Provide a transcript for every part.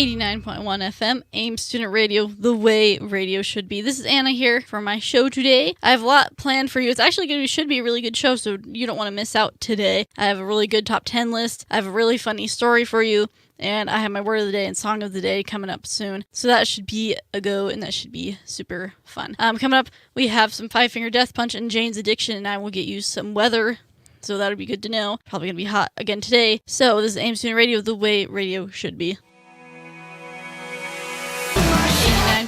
89.1 FM, Aims Student Radio, the way radio should be. This is Anna here for my show today. I have a lot planned for you. It's actually should be a really good show, so you don't want to miss out today. I have a really good top 10 list. I have a really funny story for you. And I have my word of the day and song of the day coming up soon. So that should be a go, and that should be super fun. Coming up, we have some Five Finger Death Punch and Jane's Addiction, and I will get you some weather. So that'll be good to know. Probably going to be hot again today. So this is Aims Student Radio, the way radio should be.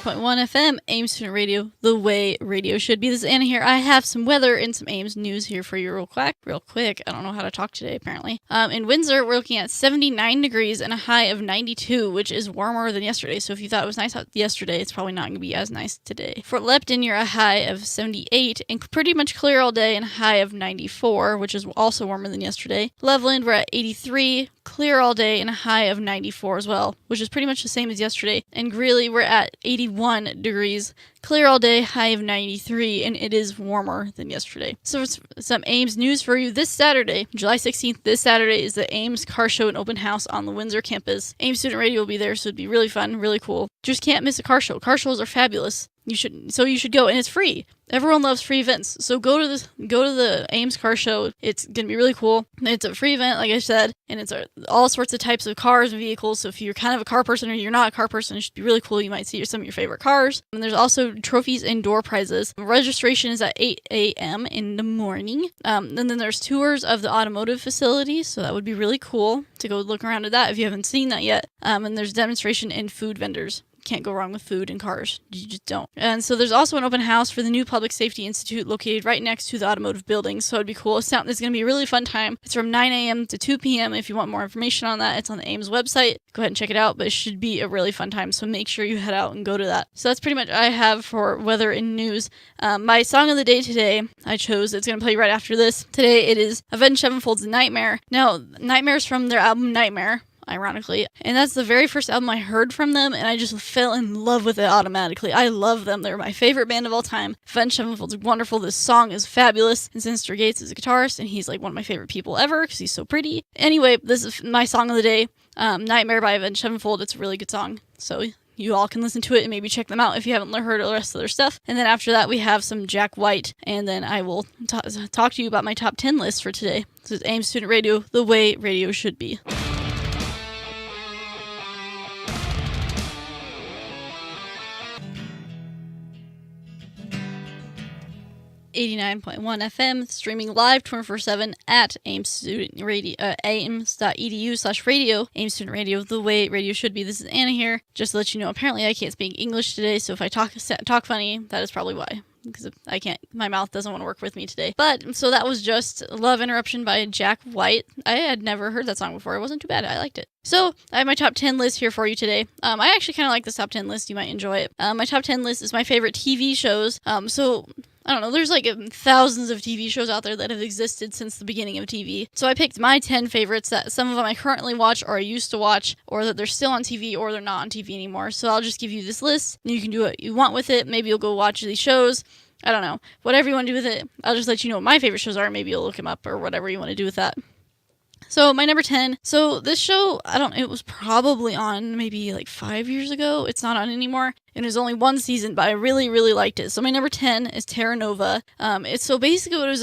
89.1 FM, Aims Student Radio, the way radio should be. This is Anna here. I have some weather and some Aims news here for you real quick. I don't know how to talk today, apparently. In Windsor, we're looking at 79 degrees and a high of 92, which is warmer than yesterday. So if you thought it was nice out yesterday, it's probably not going to be as nice today. For Lepton, you're a high of 78 and pretty much clear all day and a high of 94, which is also warmer than yesterday. Loveland, we're at 83, clear all day and a high of 94 as well, which is pretty much the same as yesterday. And Greeley, we're at 81 degrees, clear all day, high of 93, and it is warmer than yesterday. So it's some Ames news for you this Saturday, July 16th. This Saturday is the Eames Car Show and open house on the Windsor campus. Ames Student Radio will be there, so it'd be really fun, really cool. Just can't miss a car show. Car shows are fabulous. You should go, and it's free. Everyone loves free events, so go to the Ames Car Show. It's gonna be really cool. It's a free event, like I said, and it's all sorts of types of cars and vehicles. So if you're kind of a car person or you're not a car person, it should be really cool. You might see some of your favorite cars. And there's also trophies and door prizes. Registration is at 8 a.m. in the morning. And then there's tours of the automotive facility, so that would be really cool to go look around at that if you haven't seen that yet. And there's demonstration and food vendors. Can't go wrong with food and cars. You just don't. And so there's also an open house for the new Public Safety Institute located right next to the automotive building. So it'd be cool. It's going to be a really fun time. It's from 9 a.m. to 2 p.m. If you want more information on that, it's on the Ames website. Go ahead and check it out. But it should be a really fun time. So make sure you head out and go to that. So that's pretty much I have for weather and news. My song of the day today, I chose. It's going to play right after this. Today it is Avenged Sevenfold's Nightmare. Now, Nightmare's from their album Nightmare, ironically, and that's the very first album I heard from them, and I just fell in love with it automatically. I love them. They're my favorite band of all time. Avenged Sevenfold's wonderful. This song is fabulous, and Sinister Gates is a guitarist, and he's like one of my favorite people ever because he's so pretty. Anyway, this is my song of the day, Nightmare by Avenged Sevenfold. It's a really good song, so you all can listen to it and maybe check them out if you haven't heard the rest of their stuff. And then after that, we have some Jack White, and then I will talk to you about my top 10 list for today. This is Aims Student Radio, the way radio should be. 89.1 FM, streaming live 24/7 at Aims Student Radio, Ames.edu/radio, Aims Student Radio, the way radio should be. This is Anna here. Just to let you know, apparently I can't speak English today, so if I talk funny, that is probably why. Because I can't, my mouth doesn't want to work with me today. But, so that was just Love Interruption by Jack White. I had never heard that song before. It wasn't too bad. I liked it. So, I have my top 10 list here for you today. I actually kind of like this top 10 list. You might enjoy it. My top 10 list is my favorite TV shows. So, I don't know, there's like thousands of TV shows out there that have existed since the beginning of TV. So I picked my 10 favorites that some of them I currently watch or I used to watch, or that they're still on TV or they're not on TV anymore. So I'll just give you this list and you can do what you want with it. Maybe you'll go watch these shows. I don't know. Whatever you want to do with it. I'll just let you know what my favorite shows are. Maybe you'll look them up or whatever you want to do with that. So my number 10, so this show, it was probably on maybe like 5 years ago. It's not on anymore. And it was only one season, but I really, really liked it. So my number 10 is Terra Nova. So basically what it was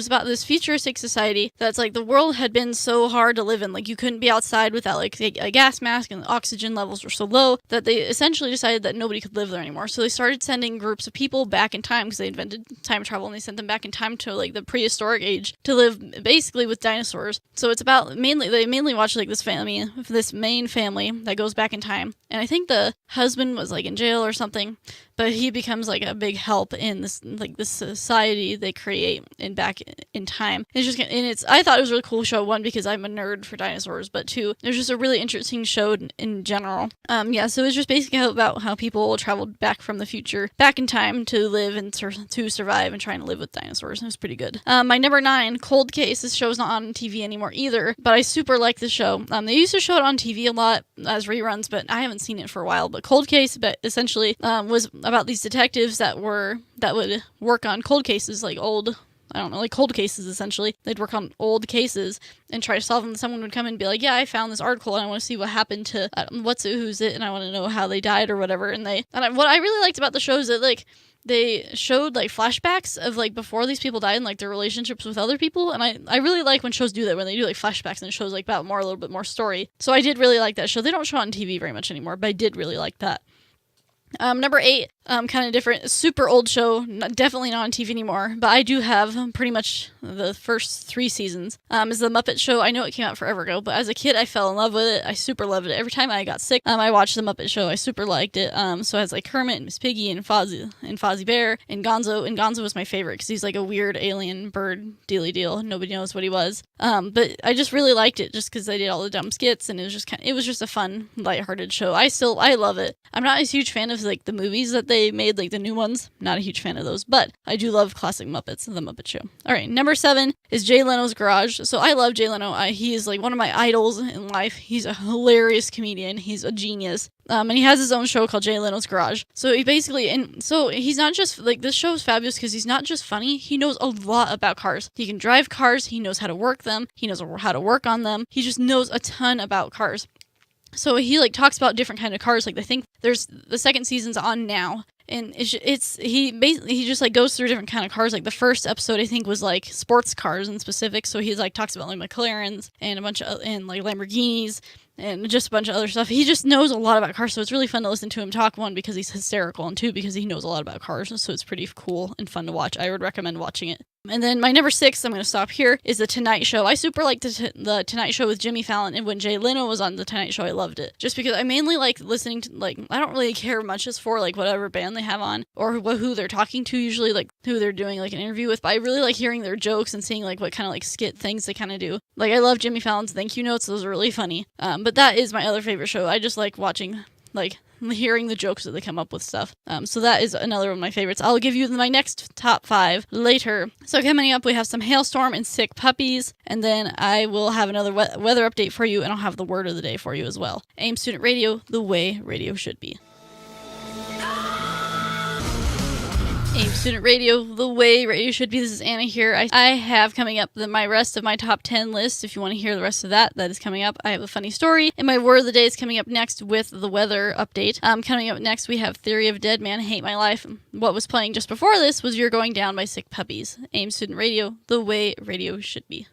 about this futuristic society that's like the world had been so hard to live in. Like you couldn't be outside without like a gas mask, and the oxygen levels were so low that they essentially decided that nobody could live there anymore. So they started sending groups of people back in time because they invented time travel, and they sent them back in time to like the prehistoric age to live basically with dinosaurs. So it's about they mainly watch like this main family that goes back in time. And I think the husband was like in jail or something, but he becomes like a big help in this society they create back in time. I thought it was a really cool show. One, because I'm a nerd for dinosaurs, but two, it was just a really interesting show in general. So it's just basically about how people traveled back from the future back in time to live and to survive and trying to live with dinosaurs. It was pretty good. My number 9, Cold Case. This show's not on TV anymore either, but I super like this show. They used to show it on TV a lot as reruns, but I haven't seen it for a while. But Cold Case, essentially, was about these detectives that would work on cold cases, like old I don't know, like cold cases essentially. They'd work on old cases and try to solve them. Someone would come and be like, yeah, I found this article and I want to see what happened to what's it, who's it, and I want to know how they died or whatever. What I really liked about the show is that like they showed like flashbacks of like before these people died and like their relationships with other people, and I really like when shows do that, when they do like flashbacks and it shows like about more, a little bit more story. So I did really like that show. They don't show it on TV very much anymore, but I did really like that. Number 8, kind of different, super old show, definitely not on TV anymore, but I do have pretty much the first 3 seasons, is the Muppet Show. I know it came out forever ago, but as a kid, I fell in love with it. I super loved it. Every time I got sick, I watched the Muppet Show. I super liked it. So it has like Kermit and Miss Piggy and Fozzie Bear and Gonzo was my favorite because he's like a weird alien bird dealy deal. Nobody knows what he was. But I just really liked it just because they did all the dumb skits, and it was just a fun, lighthearted show. I love it. I'm not a huge fan of like the movies that they made, like the new ones. Not a huge fan of those, but I do love classic Muppets, the Muppet Show. All right, number 7 is Jay Leno's Garage. So I love Jay Leno. He is like one of my idols in life. He's a hilarious comedian. He's a genius. And he has his own show called Jay Leno's Garage. So he basically, and so he's not just, like, this show is fabulous because he's not just funny, he knows a lot about cars. He can drive cars, he knows how to work them, he knows how to work on them, he just knows a ton about cars. So he, like, talks about different kind of cars, like, I think there's, the second season's on now, and he just like goes through different kind of cars. Like the first episode I think was like sports cars in specific, so he like talks about like McLarens and a bunch of and like Lamborghinis and just a bunch of other stuff. He just knows a lot about cars, so it's really fun to listen to him talk, 1 because he's hysterical, and 2 because he knows a lot about cars, so it's pretty cool and fun to watch. I would recommend watching it. And then my number 6, I'm going to stop here, is The Tonight Show. I super liked the Tonight Show with Jimmy Fallon, and when Jay Leno was on The Tonight Show, I loved it. Just because I mainly like listening to, like, I don't really care much as for, like, whatever band they have on, or who they're talking to usually, like, who they're doing, like, an interview with, but I really like hearing their jokes and seeing, like, what kind of, like, skit things they kind of do. Like, I love Jimmy Fallon's thank you notes, those are really funny. But that is my other favorite show. I just like watching, like, hearing the jokes that they come up with stuff. So that is another one of my favorites. I'll give you my next top 5 later. So coming up, we have some hailstorm and sick puppies, and then I will have another weather update for you, and I'll have the word of the day for you as well. Aims Student Radio, the way radio should be. Aims Student Radio, the way radio should be. This is Anna here. I have coming up my rest of my top 10 list. If you want to hear the rest of that is coming up. I have a funny story, and my word of the day is coming up next with the weather update. Coming up next, we have Theory of Dead Man, Hate My Life. What was playing just before this was You're Going Down by Sick Puppies. Aims Student Radio, the way radio should be.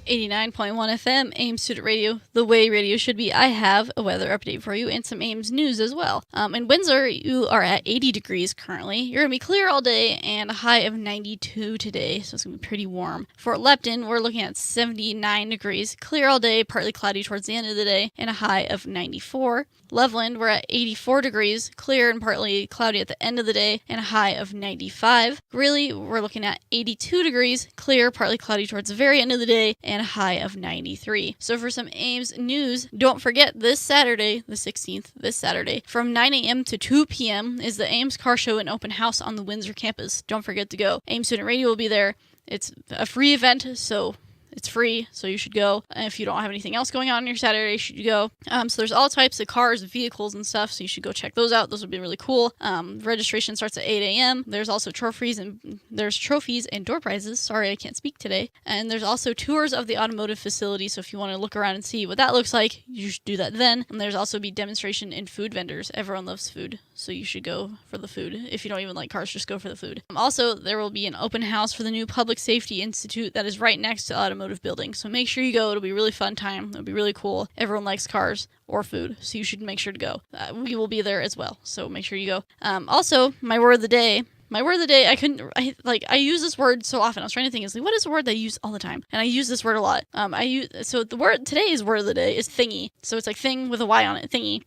89.1 FM, Aims Student Radio, the way radio should be. I have a weather update for you and some Aims news as well. In Windsor, you are at 80 degrees currently. You're going to be clear all day and a high of 92 today, so it's going to be pretty warm. For Lepton, we're looking at 79 degrees, clear all day, partly cloudy towards the end of the day, and a high of 94. Loveland, we're at 84 degrees, clear and partly cloudy at the end of the day, and a high of 95. Greeley, we're looking at 82 degrees, clear, partly cloudy towards the very end of the day, and a high of 93. So for some Ames news, don't forget this Saturday, the 16th, this Saturday, from 9 a.m. to 2 p.m. is the Eames Car Show and open house on the Windsor campus. Don't forget to go. Ames Student Radio will be there. It's a free event, so it's free, so you should go. And if you don't have anything else going on your Saturday, you should go. So there's all types of cars, vehicles, and stuff, so you should go check those out. Those would be really cool. Registration starts at 8 a.m. There's also trophies and door prizes. Sorry, I can't speak today. And there's also tours of the automotive facility, so if you want to look around and see what that looks like, you should do that then. And there's also be demonstration and food vendors. Everyone loves food, so you should go for the food. If you don't even like cars, just go for the food. Also, there will be an open house for the new Public Safety Institute that is right next to automotive building, so make sure you go. It'll be a really fun time. It'll be really cool. Everyone likes cars or food, so you should make sure to go. We will be there as well, so make sure you go. Also, my word of the day, I use this word so often. I was trying to think, what is a word that I use all the time? And I use this word a lot. The word, today's word of the day is thingy. So it's like thing with a Y on it, thingy.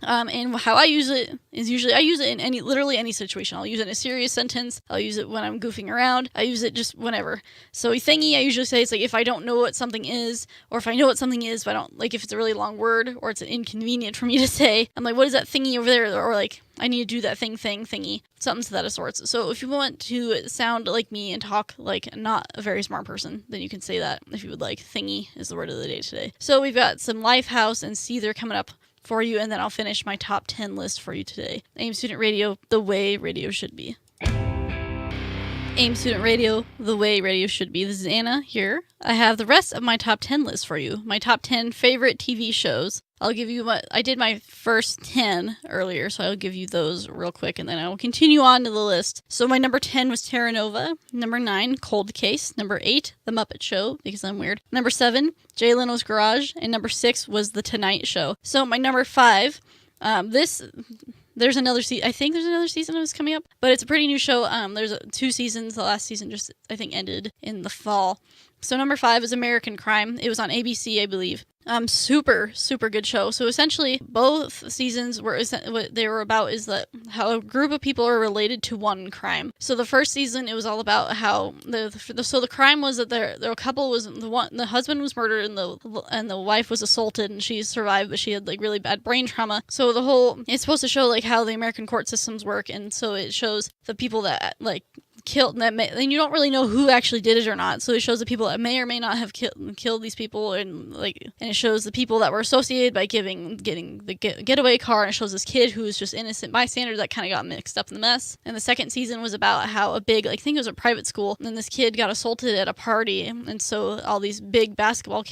And how I use it is usually I use it in literally any situation. I'll use it in a serious sentence. I'll use it when I'm goofing around. I use it just whenever. So thingy, I usually say it's like if I don't know what something is, or if I know what something is, but I don't, like if it's a really long word, or it's inconvenient for me to say, I'm like, what is that thingy over there? Or like, I need to do that thingy. Something to that of sorts. So if you want to sound like me and talk like not a very smart person, then you can say that if you would like. Thingy is the word of the day today. So we've got some Lifehouse and Seether coming up for you, and then I'll finish my top 10 list for you today. Aims Student Radio, the way radio should be. Aims Student Radio, the way radio should be. This is Anna here. I have the rest of my top 10 list for you. My top 10 favorite TV shows. I'll give you I did my first 10 earlier, so I'll give you those real quick, and then I will continue on to the list. So my number 10 was Terra Nova. Number 9, Cold Case. Number 8, The Muppet Show, because I'm weird. Number 7, Jay Leno's Garage. And number 6 was The Tonight Show. So my number 5, there's another I think there's another season that was coming up, but it's a pretty new show. There's 2 seasons. The last season just, I think, ended in the fall. So number 5 is American Crime. It was on ABC, I believe. Super, super good show. So essentially, both seasons what they were about is that how a group of people are related to one crime. So the first season, it was all about how the crime was that the couple was the husband was murdered and the wife was assaulted and she survived, but she had like really bad brain trauma. So it's supposed to show like how the American court systems work, and so it shows the people that like killed and you don't really know who actually did it or not. So it shows the people that may or may not have killed these people, and it shows the people that were associated by getting the getaway car, and it shows this kid who was just innocent bystander that kind of got mixed up in the mess. And the second season was about how a big, I think it was a private school, and this kid got assaulted at a party, and so all these big basketball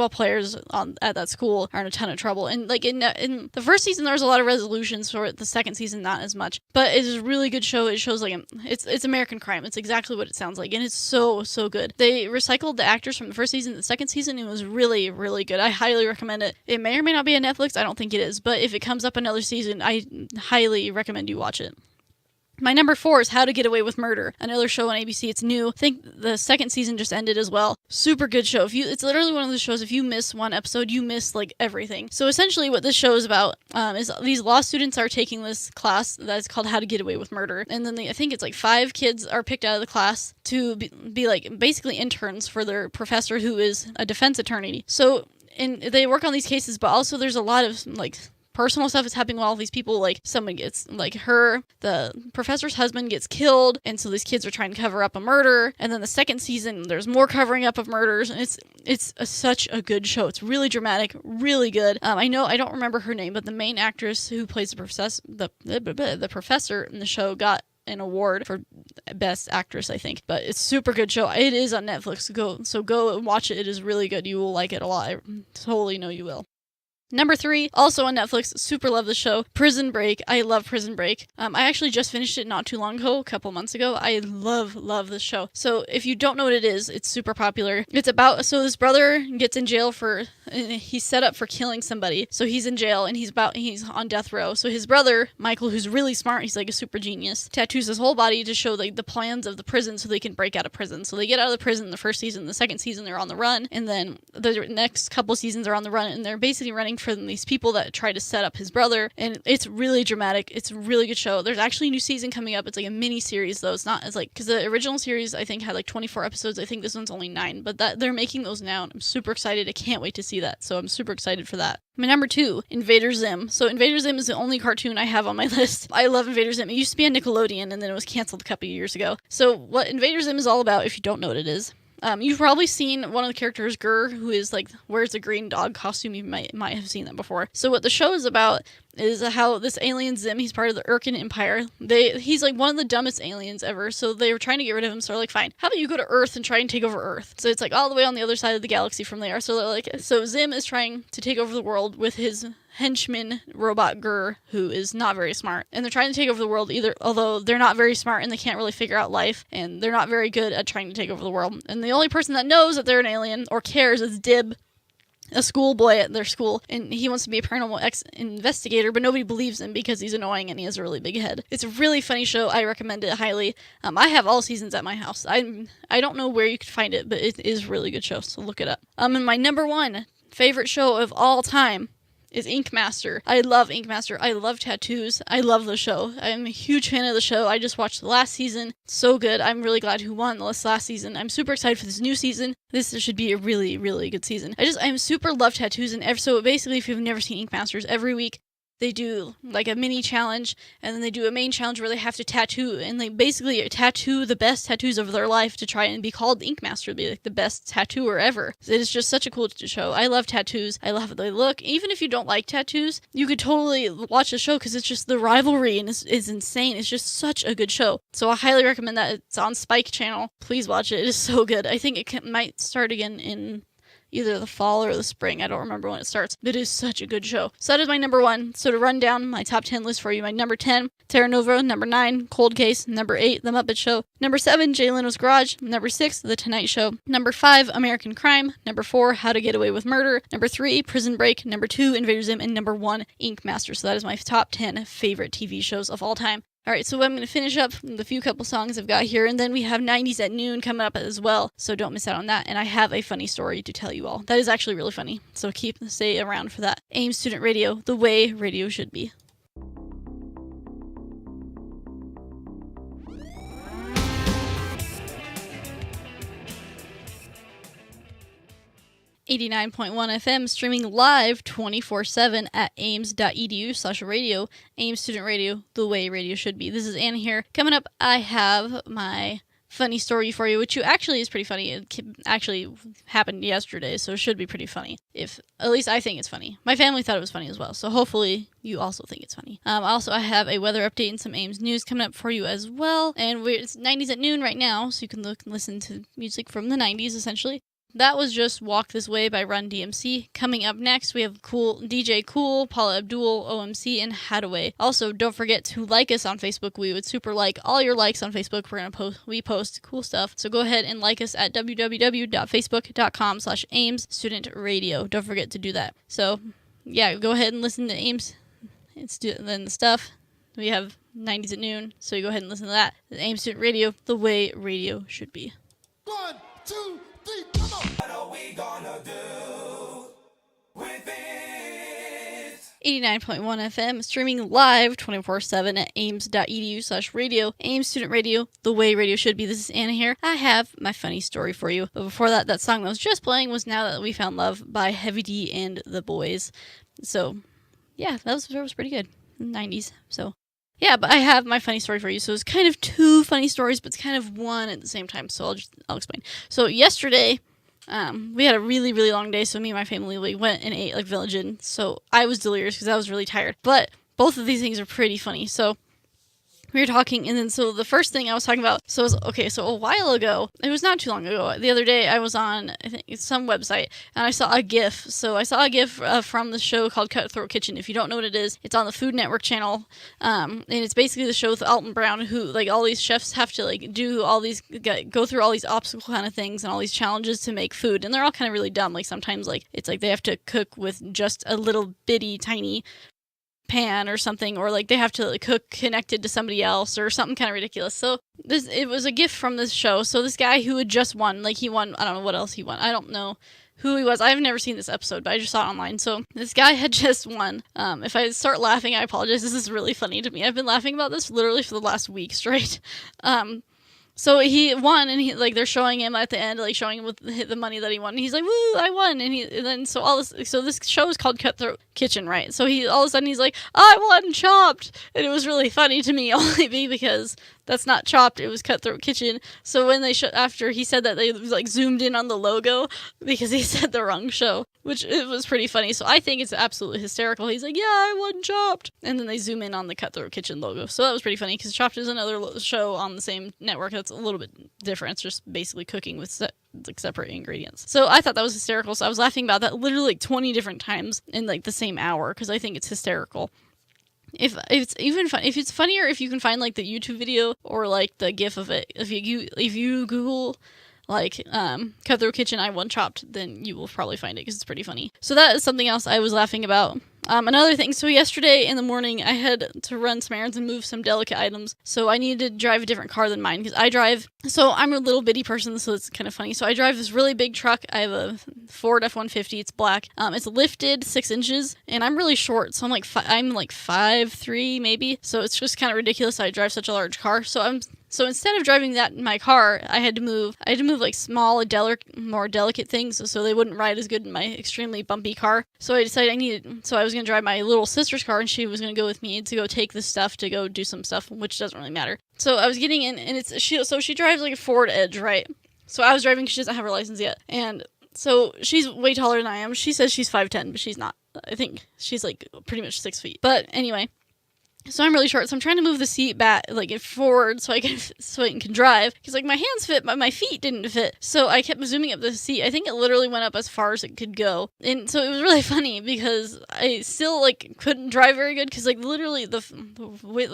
players at that school are in a ton of trouble. And like in the first season there was a lot of resolutions for it. The second season not as much, but it's a really good show. It shows like it's American Crime. It's exactly what it sounds like, and it's so good. They recycled the actors from the first season to the second season. It was really, really good. I highly recommend it. It may or may not be on Netflix. I don't think it is, but if it comes up another season, I highly recommend you watch it. My number 4 is How to Get Away with Murder, another show on ABC. It's new. I think the second season just ended as well. Super good show. It's literally one of those shows, if you miss one episode, you miss like everything. So essentially what this show is about is these law students are taking this class that's called How to Get Away with Murder. And then I think it's like 5 kids are picked out of the class to be like basically interns for their professor, who is a defense attorney. So they work on these cases, but also there's a lot of like personal stuff is happening with all these people. Like someone gets the professor's husband gets killed, and so these kids are trying to cover up a murder. And then the second season there's more covering up of murders, and it's such a good show. It's really dramatic, really good. I don't remember her name, but the main actress who plays the professor in the show got an award for best actress, I think. But it's a super good show. It is on Netflix. Go and watch it. It is really good. You will like it a lot. I totally know you will. Number 3, also on Netflix, super love the show, Prison Break. I love Prison Break. I actually just finished it not too long ago, a couple months ago. I love this show. So if you don't know what it is, it's super popular. It's about, so this brother gets in jail he's set up for killing somebody. So he's in jail and he's on death row. So his brother, Michael, who's really smart, he's like a super genius, tattoos his whole body to show like the plans of the prison so they can break out of prison. So they get out of the prison in the first season. The second season they're on the run, and then the next couple seasons are on the run, and they're basically running from these people that try to set up his brother. And it's really dramatic. It's a really good show. There's actually a new season coming up. It's like a mini series though. It's not as like, because the original series I think had like 24 episodes. I think this one's only 9, but they're making those now, and I'm super excited. I can't wait to see that. So I'm super excited for that. My number 2, Invader Zim. So Invader Zim is the only cartoon I have on my list. I love Invader Zim. It used to be on Nickelodeon, and then it was canceled a couple of years ago. So what Invader Zim is all about, if you don't know what it is, you've probably seen one of the characters, Gur, who is like wears a green dog costume. You might have seen that before. So what the show is about is how this alien Zim, he's part of the Urkin Empire. He's like one of the dumbest aliens ever. So they were trying to get rid of him. So they're like, fine, how about you go to Earth and try and take over Earth? So it's like all the way on the other side of the galaxy from there. So Zim is trying to take over the world with his henchman robot Gur, who is not very smart, and they're trying to take over the world although they're not very smart and they can't really figure out life, and they're not very good at trying to take over the world. And the only person that knows that they're an alien or cares is Dib, a schoolboy at their school, and he wants to be a paranormal investigator, but nobody believes him because he's annoying and he has a really big head. It's a really funny show. I recommend it highly. I have all seasons at my house. I don't know where you could find it, but it is a really good show, so look it up. And my number 1 favorite show of all time is Ink Master. I love Ink Master. I love tattoos. I love the show. I'm a huge fan of the show. I just watched the last season. So good. I'm really glad who won the last season. I'm super excited for this new season. This should be a really, really good season. I'm super love tattoos, and so basically if you've never seen Ink Masters, every week they do like a mini challenge, and then they do a main challenge where they have to tattoo, and they basically tattoo the best tattoos of their life to try and be called the Ink Master, be like the best tattooer ever. It is just such a cool show. I love tattoos. I love how they look. Even if you don't like tattoos, you could totally watch the show because it's just the rivalry and is insane. It's just such a good show. So I highly recommend that. It's on Spike Channel. Please watch it. It is so good. I think it might start again in either the fall or the spring. I don't remember when it starts. But it is such a good show. So that is my number 1. So to run down my top 10 list for you, my number 10, Terra Nova. Number 9, Cold Case. Number 8, The Muppet Show. Number 7, Jay Leno's Garage. Number 6, The Tonight Show. Number 5, American Crime. Number 4, How to Get Away with Murder. Number 3, Prison Break. Number 2, Invader Zim. And number 1, Ink Master. So that is my top 10 favorite TV shows of all time. Alright, so I'm going to finish up the few couple songs I've got here, and then we have 90s at Noon coming up as well, so don't miss out on that, and I have a funny story to tell you all. That is actually really funny, so stay around for that. Aims Student Radio, the way radio should be. 89.1 FM, streaming live 24/7 at aims.edu/radio. Aims Student Radio, the way radio should be. This is Anna here. Coming up, I have my funny story for you, which actually is pretty funny. It actually happened yesterday, so it should be pretty funny. At least I think it's funny. My family thought it was funny as well, so hopefully you also think it's funny. Also, I have a weather update and some Ames news coming up for you as well. And it's 90s at Noon right now, so you can look and listen to music from the 90s, essentially. That was just Walk This Way by Run DMC. Coming up next, we have DJ Cool, Paula Abdul, OMC, and Hadaway. Also, don't forget to like us on Facebook. We would super like all your likes on Facebook. We post cool stuff. So go ahead and like us at www.facebook.com/Aims Student Radio. Don't forget to do that. So, yeah, go ahead and listen to Aims then the stuff. We have 90s at Noon, so you go ahead and listen to that. Aims Student Radio, the way radio should be. 1, 2, 3, come on! What are we gonna do with it? 89.1 FM, streaming live 24/7 at aims.edu/radio. Aims Student Radio, the way radio should be. This is Anna here. I have my funny story for you. But before that song that was just playing was Now That We Found Love by Heavy D and the Boys. So, yeah, that was pretty good. 90s, so... Yeah, but I have my funny story for you. So it's kind of two funny stories, but it's kind of one at the same time. So I'll explain. So yesterday, we had a really, really long day. So me and my family, we went and ate like Village Inn. So I was delirious because I was really tired. But both of these things are pretty funny. So we were talking, and then so the first thing I was talking about, so a while ago, it was not too long ago, the other day I was on, I think it's some website, and I saw a GIF. So I saw a GIF from the show called Cutthroat Kitchen. If you don't know what it is, it's on the Food Network channel, and it's basically the show with Alton Brown, who, like, all these chefs have to, like, go through all these obstacle kind of things and all these challenges to make food, and they're all kind of really dumb. Like, sometimes, like, it's like they have to cook with just a little bitty tiny pan or something, or like they have to cook connected to somebody else or something kind of ridiculous. So it was a gift from this show. So this guy who had just won, like he won, I don't know what else he won. I don't know who he was. I've never seen this episode, but I just saw it online. So this guy had just won. If I start laughing, I apologize. This is really funny to me. I've been laughing about this literally for the last week straight. So he won, and they're showing him at the end, like showing him with the money that he won. And he's like, "Woo, I won!" So this show is called Cutthroat Kitchen, right? So he all of a sudden he's like, "I won Chopped," and it was really funny to me only because that's not Chopped, it was Cutthroat Kitchen. So when they after he said that, they like zoomed in on the logo because he said the wrong show, which it was pretty funny. So I think it's absolutely hysterical. He's like, "Yeah, I won Chopped," and then they zoom in on the Cutthroat Kitchen logo. So that was pretty funny because Chopped is another show on the same network that's a little bit different. It's just basically cooking with separate ingredients. So I thought that was hysterical. So I was laughing about that literally like 20 different times in like the same hour because I think it's hysterical. If it's even fun, if it's funnier, if you can find like the YouTube video or like the GIF of it, if you Google like Cutthroat Kitchen I won Chopped, then you will probably find it because it's pretty funny. So that is something else I was laughing about. Another thing, so yesterday in the morning I had to run some errands and move some delicate items, so I needed to drive a different car than mine because so I'm a little bitty person, so it's kind of funny. So I drive this really big truck. I have a Ford F-150. It's black. It's lifted 6 inches, and I'm really short, so I'm like 5'3" maybe. So it's just kind of ridiculous I drive such a large car. So So instead of driving that in my car, I had to move like small, more delicate things so they wouldn't ride as good in my extremely bumpy car. So I decided so I was going to drive my little sister's car, and she was going to go with me to go take this stuff, to go do some stuff, which doesn't really matter. So I was getting in, and she drives like a Ford Edge, right? So I was driving because she doesn't have her license yet. And so she's way taller than I am. She says she's 5'10", but she's not. I think she's like pretty much 6 feet. But anyway, so I'm really short, so I'm trying to move the seat back, like forward, so I can drive, because like my hands fit, but my feet didn't fit. So I kept zooming up the seat. I think it literally went up as far as it could go, and so it was really funny because I still like couldn't drive very good, because like literally the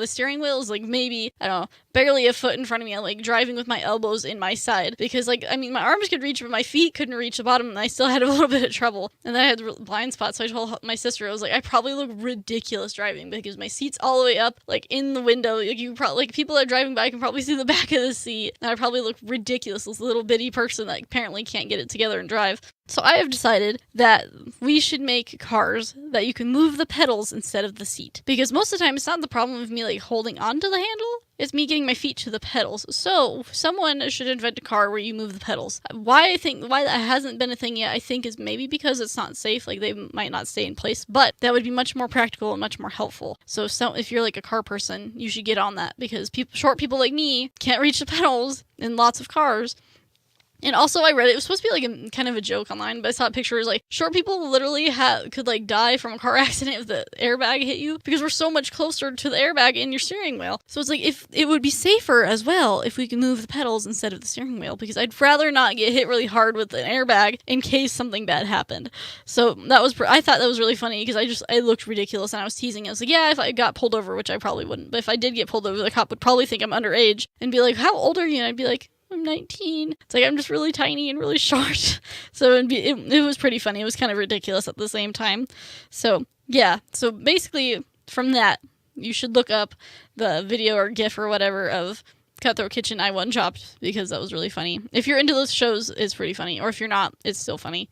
steering wheel is like maybe, I don't know, barely a foot in front of me. I'm like driving with my elbows in my side, because like, I mean, my arms could reach, but my feet couldn't reach the bottom, and I still had a little bit of trouble. And then I had blind spots, so I told my sister, I was like, I probably look ridiculous driving, because my seat's all the way up, like in the window. Like you probably, like people that are driving by can probably see the back of the seat, and I probably look ridiculous, this little bitty person that apparently can't get it together and drive. So I have decided that we should make cars that you can move the pedals instead of the seat, because most of the time it's not the problem of me like holding onto the handle, it's me getting my feet to the pedals. So someone should invent a car where you move the pedals. Why that hasn't been a thing yet, I think, is maybe because it's not safe. Like they might not stay in place, but that would be much more practical and much more helpful. So if you're like a car person, you should get on that, because short people like me can't reach the pedals in lots of cars. And also, I read it was supposed to be like a kind of a joke online, but I saw pictures like short people literally could like die from a car accident if the airbag hit you, because we're so much closer to the airbag in your steering wheel. So it's like, if it would be safer as well if we could move the pedals instead of the steering wheel, because I'd rather not get hit really hard with an airbag in case something bad happened. So I thought that was really funny, because I looked ridiculous, and I was teasing. I was like, yeah, if I got pulled over, which I probably wouldn't, but if I did get pulled over, the cop would probably think I'm underage and be like, how old are you? And I'd be like, I'm 19. It's like, I'm just really tiny and really short. So it was pretty funny. It was kind of ridiculous at the same time. So yeah. So basically from that, you should look up the video or GIF or whatever of Cutthroat Kitchen I One Chopped, because that was really funny. If you're into those shows, it's pretty funny. Or if you're not, it's still funny.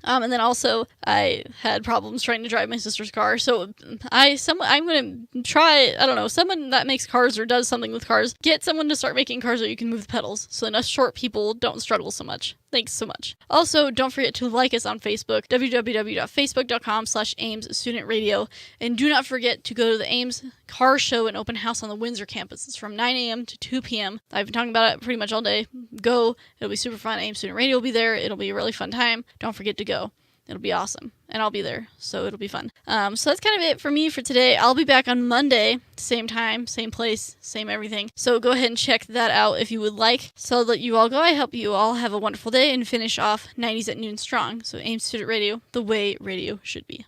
And then also, I had problems trying to drive my sister's car, so I'm going to try, I don't know, someone that makes cars or does something with cars, get someone to start making cars where you can move the pedals, so then us short people don't struggle so much. Thanks so much. Also, don't forget to like us on Facebook, www.facebook.com/Aims Student Radio, and do not forget to go to the Eames Car Show and open house on the Windsor campus. It's from 9 a.m. to 2 p.m. I've been talking about it pretty much all day. Go. It'll be super fun. Ames Student Radio will be there. It'll be a really fun time. Don't forget to go. It'll be awesome. And I'll be there, so it'll be fun. So that's kind of it for me for today. I'll be back on Monday, same time, same place, same everything. So go ahead and check that out if you would like. So that you all go, I hope you all have a wonderful day and finish off 90s at noon strong. So Aims Student Radio, the way radio should be.